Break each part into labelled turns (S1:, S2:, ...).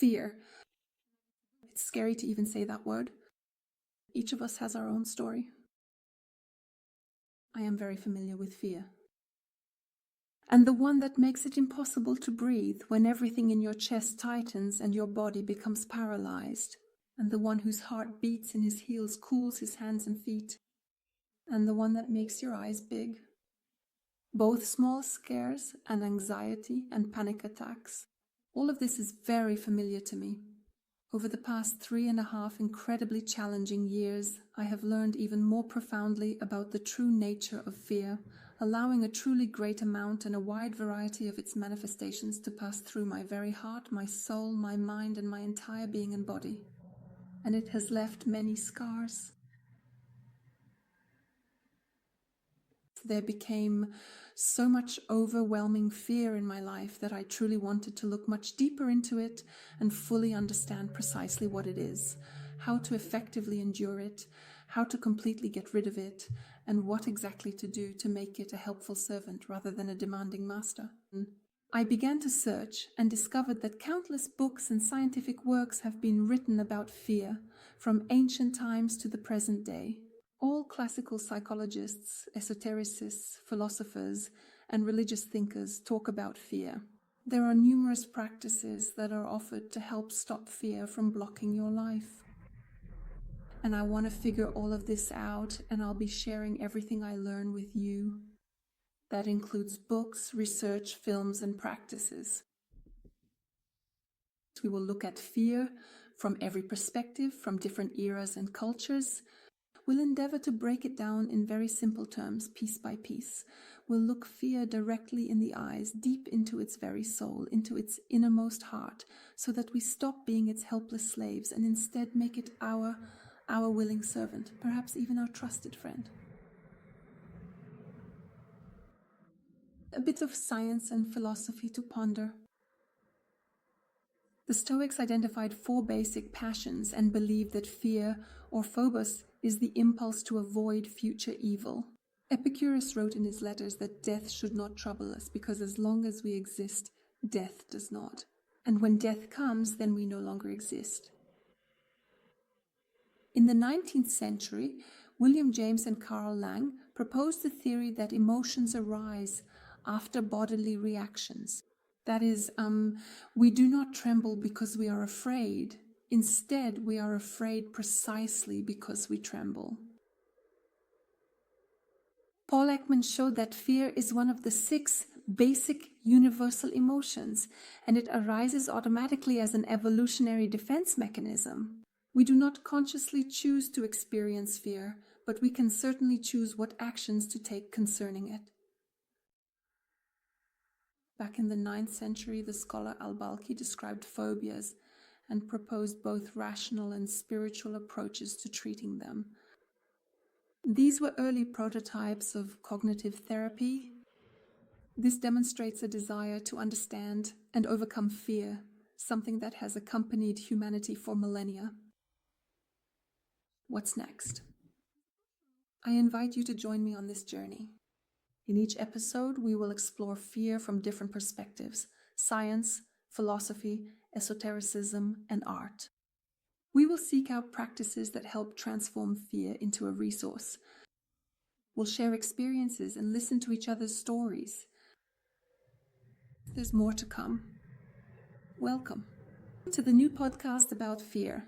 S1: Fear. It's scary to even say that word. Each of us has our own story. I am very familiar with fear. And the one that makes it impossible to breathe when everything in your chest tightens and your body becomes paralyzed. And the one whose heart beats in his heels, cools his hands and feet. And the one that makes your eyes big. Both small scares and anxiety and panic attacks. All of this is very familiar to me. Over the past 3.5 incredibly challenging years, I have learned even more profoundly about the true nature of fear, allowing a truly great amount and a wide variety of its manifestations to pass through my very heart, my soul, my mind, and my entire being and body. And it has left many scars. There became so much overwhelming fear in my life that I truly wanted to look much deeper into it and fully understand precisely what it is, how to effectively endure it, how to completely get rid of it, and what exactly to do to make it a helpful servant rather than a demanding master. I began to search and discovered that countless books and scientific works have been written about fear, from ancient times to the present day. All classical psychologists, esotericists, philosophers, and religious thinkers talk about fear. There are numerous practices that are offered to help stop fear from blocking your life. And I want to figure all of this out, and I'll be sharing everything I learn with you. That includes books, research, films, and practices. We will look at fear from every perspective, from different eras and cultures. We'll endeavor to break it down in very simple terms, piece by piece. We'll look fear directly in the eyes, deep into its very soul, into its innermost heart, so that we stop being its helpless slaves and instead make it our willing servant, perhaps even our trusted friend. A bit of science and philosophy to ponder. The Stoics identified 4 basic passions and believed that fear, or phobos, is the impulse to avoid future evil. Epicurus wrote in his letters that death should not trouble us because as long as we exist, death does not. And when death comes, then we no longer exist. In the 19th century, William James and Carl Lang proposed the theory that emotions arise after bodily reactions. That is, we do not tremble because we are afraid. Instead, we are afraid precisely because we tremble. Paul Ekman showed that fear is one of the 6 basic universal emotions, and it arises automatically as an evolutionary defense mechanism. We do not consciously choose to experience fear, but we can certainly choose what actions to take concerning it. Back in the 9th century, the scholar al-Balkhi described phobias and proposed both rational and spiritual approaches to treating them. These were early prototypes of cognitive therapy. This demonstrates a desire to understand and overcome fear, something that has accompanied humanity for millennia. What's next? I invite you to join me on this journey. In each episode, we will explore fear from different perspectives: science, philosophy, esotericism, and art. We will seek out practices that help transform fear into a resource. We'll share experiences and listen to each other's stories. There's more to come. Welcome to the new podcast about fear.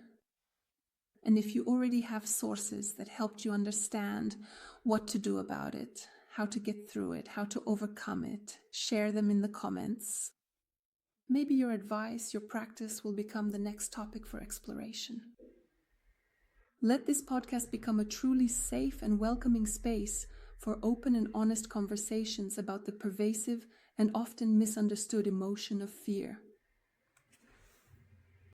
S1: And if you already have sources that helped you understand what to do about it, how to get through it, how to overcome it, share them in the comments. Maybe your advice, your practice will become the next topic for exploration. Let this podcast become a truly safe and welcoming space for open and honest conversations about the pervasive and often misunderstood emotion of fear.